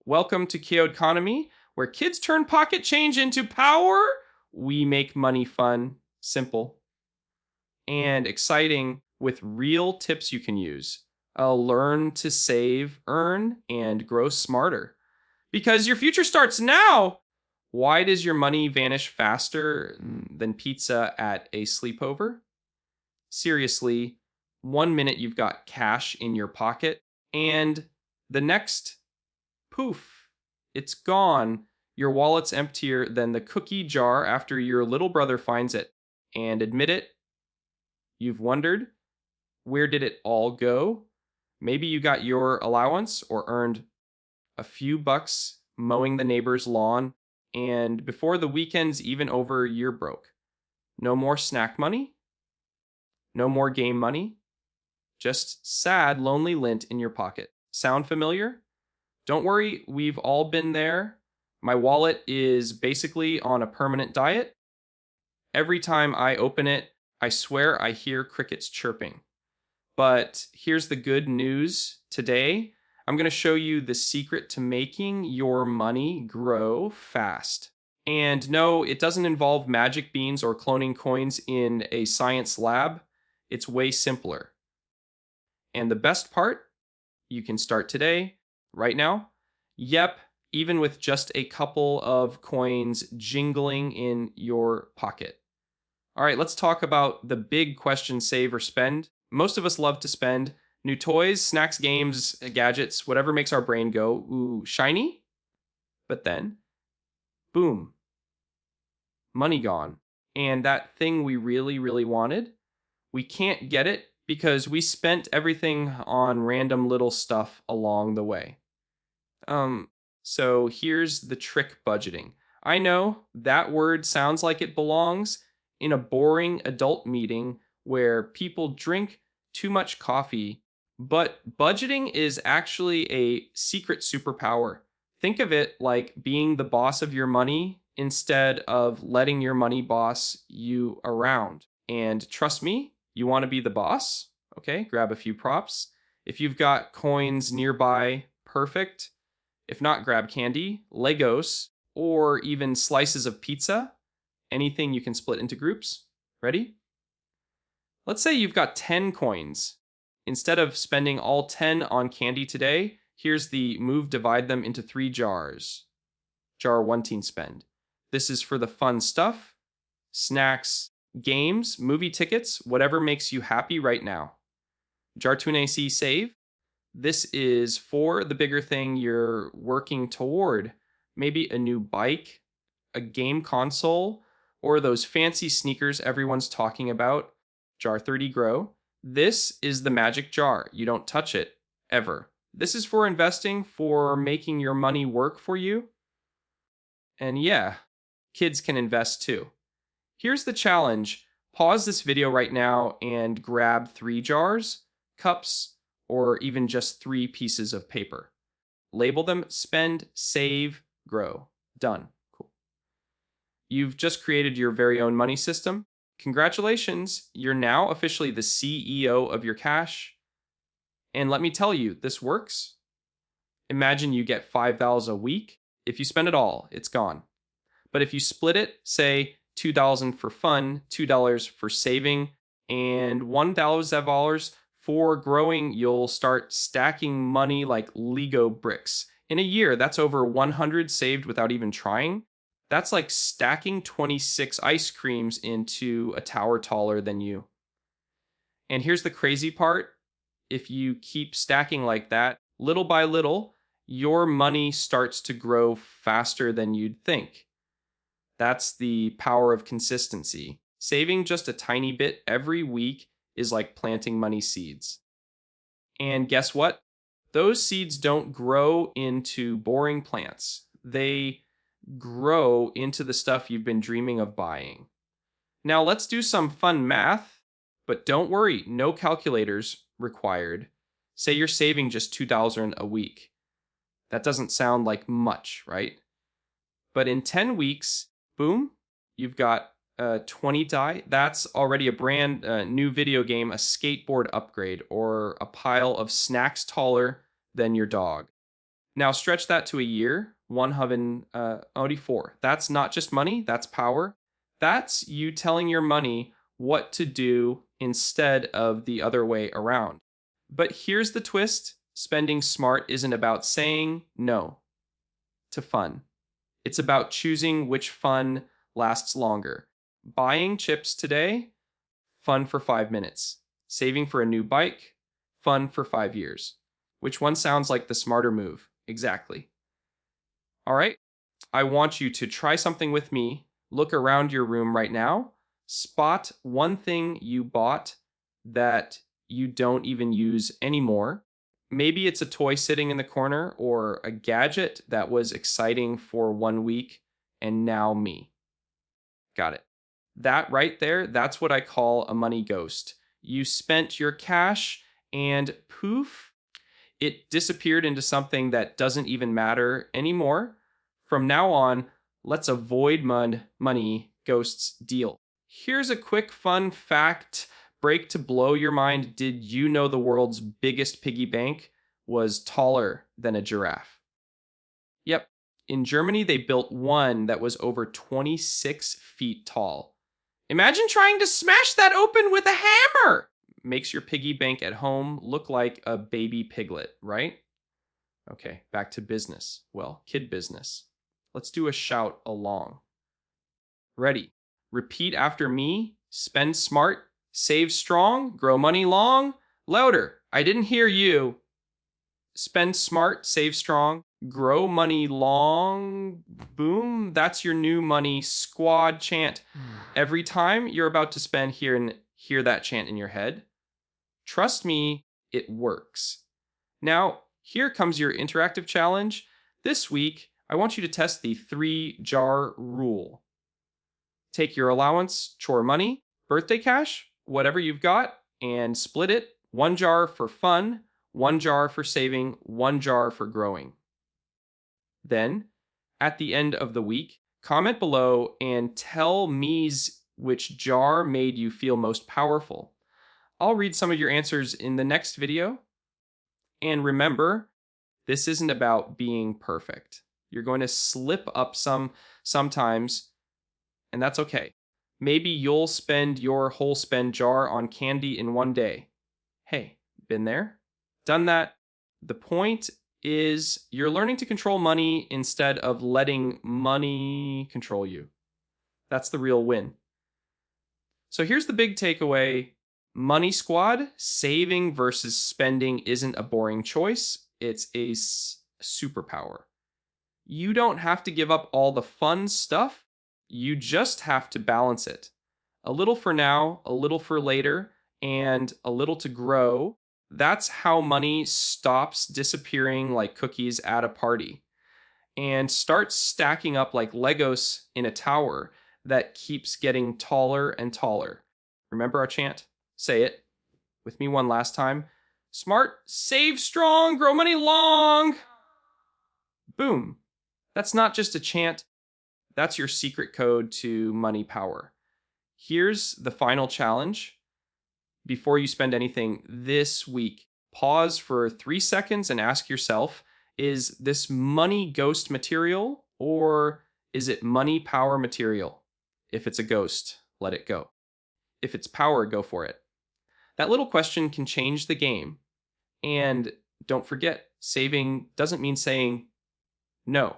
Welcome to Kiodconomy, where kids turn pocket change into power. We make money fun, simple, and exciting with real tips you can use. Learn to save, earn, and grow smarter. Because your future starts now. Why does your money vanish faster than pizza at a sleepover? Seriously, 1 minute you've got cash in your pocket, and the next, poof, it's gone. Your wallet's emptier than the cookie jar after your little brother finds it. And admit it, you've wondered, where did it all go? Maybe you got your allowance or earned a few bucks mowing the neighbor's lawn, and before the weekend's even over, you're broke. No more snack money, no more game money, just sad, lonely lint in your pocket. Sound familiar? Don't worry, we've all been there. My wallet is basically on a permanent diet. Every time I open it, I swear I hear crickets chirping. But here's the good news today. I'm going to show you the secret to making your money grow fast. And no, it doesn't involve magic beans or cloning coins in a science lab. It's way simpler. And the best part, you can start today, right now. Yep, even with just a couple of coins jingling in your pocket. All right, let's talk about the big question: save or spend. Most of us love to spend. New toys, snacks, games, gadgets, whatever makes our brain go, ooh, shiny. But then, boom, money gone. And that thing we really, really wanted, we can't get it because we spent everything on random little stuff along the way. So here's the trick: budgeting. I know that word sounds like it belongs in a boring adult meeting where people drink too much coffee, but budgeting is actually a secret superpower. Think of it like being the boss of your money instead of letting your money boss you around. And trust me, you want to be the boss? Okay, grab a few props. If you've got coins nearby, perfect. If not, grab candy, Legos, or even slices of pizza. Anything you can split into groups. Ready? Let's say you've got 10 coins. Instead of spending all 10 on candy today, here's the move: divide them into 3 jars. Jar 1 teen spend. This is for the fun stuff: snacks, games, movie tickets, whatever makes you happy right now. Jar 2 AC save. This is for the bigger thing you're working toward. Maybe a new bike, a game console, or those fancy sneakers everyone's talking about. Jar 30 grow. This is the magic jar. You don't touch it, ever. This is for investing, for making your money work for you. And yeah, kids can invest too. Here's the challenge. Pause this video right now and grab 3 jars, cups, or even just 3 pieces of paper. Label them spend, save, grow. Done. Cool. You've just created your very own money system. Congratulations, you're now officially the CEO of your cash. And let me tell you, this works. Imagine you get $5 a week. If you spend it all, it's gone. But if you split it, say $2 for fun, $2 for saving, and $1,000 for growing, you'll start stacking money like Lego bricks. In a year, that's over 100 saved without even trying. That's like stacking 26 ice creams into a tower taller than you. And here's the crazy part. If you keep stacking like that, little by little, your money starts to grow faster than you'd think. That's the power of consistency. Saving just a tiny bit every week is like planting money seeds. And guess what? Those seeds don't grow into boring plants. They grow into the stuff you've been dreaming of buying. Now let's do some fun math, but don't worry, no calculators required. Say you're saving just $2 a week. That doesn't sound like much, right? But in 10 weeks, boom, you've got 20 die. That's already a brand new video game, a skateboard upgrade, or a pile of snacks taller than your dog. Now stretch that to a year, 184. That's not just money, that's power. That's you telling your money what to do instead of the other way around. But here's the twist: spending smart isn't about saying no to fun. It's about choosing which fun lasts longer. Buying chips today, fun for 5 minutes. Saving for a new bike, fun for 5 years. Which one sounds like the smarter move? Exactly. All right. I want you to try something with me. Look around your room right now. Spot one thing you bought that you don't even use anymore. Maybe it's a toy sitting in the corner or a gadget that was exciting for 1 week and now me. Got it. That right there, that's what I call a money ghost. You spent your cash and poof, it disappeared into something that doesn't even matter anymore. From now on, let's avoid money ghosts deal. Here's a quick fun fact break to blow your mind. Did you know the world's biggest piggy bank was taller than a giraffe? Yep. In Germany, they built one that was over 26 feet tall. Imagine trying to smash that open with a hammer! Makes your piggy bank at home look like a baby piglet, right? Okay, back to business. Well, kid business. Let's do a shout along. Ready? Repeat after me. Spend smart, save strong, grow money long. Louder. I didn't hear you. Spend smart, save strong, grow money long. Boom. That's your new money squad chant. Every time you're about to spend, hear that chant in your head. Trust me, it works. Now, here comes your interactive challenge. This week, I want you to test the 3-jar rule. Take your allowance, chore money, birthday cash, whatever you've got, and split it. 1 jar for fun, 1 jar for saving, 1 jar for growing. Then, at the end of the week, comment below and tell me which jar made you feel most powerful. I'll read some of your answers in the next video. And remember, this isn't about being perfect. You're going to slip up sometimes, and that's okay. Maybe you'll spend your whole spend jar on candy in 1 day. Hey, been there? Done that. The point is you're learning to control money instead of letting money control you. That's the real win. So here's the big takeaway. Money Squad, saving versus spending isn't a boring choice. It's a superpower. You don't have to give up all the fun stuff. You just have to balance it. A little for now, a little for later, and a little to grow. That's how money stops disappearing like cookies at a party and starts stacking up like Legos in a tower that keeps getting taller and taller. Remember our chant? Say it with me one last time. Smart, save strong, grow money long. Boom. That's not just a chant. That's your secret code to money power. Here's the final challenge. Before you spend anything this week, pause for 3 seconds and ask yourself, is this money ghost material or is it money power material? If it's a ghost, let it go. If it's power, go for it. That little question can change the game. And don't forget, saving doesn't mean saying no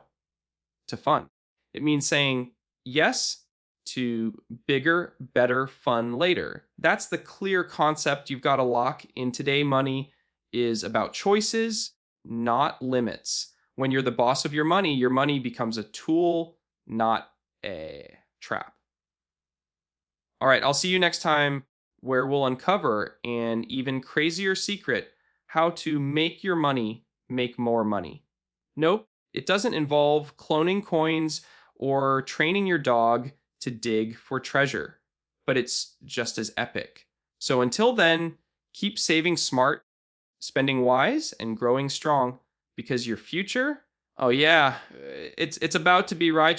to fun. It means saying yes to bigger, better fun later. That's the clear concept you've got to lock in today. Money is about choices, not limits. When you're the boss of your money becomes a tool, not a trap. All right, I'll see you next time where we'll uncover an even crazier secret: how to make your money make more money. Nope, it doesn't involve cloning coins or training your dog to dig for treasure, but it's just as epic. So until then, keep saving smart, spending wise, and growing strong, because your future, oh yeah, it's about to be right,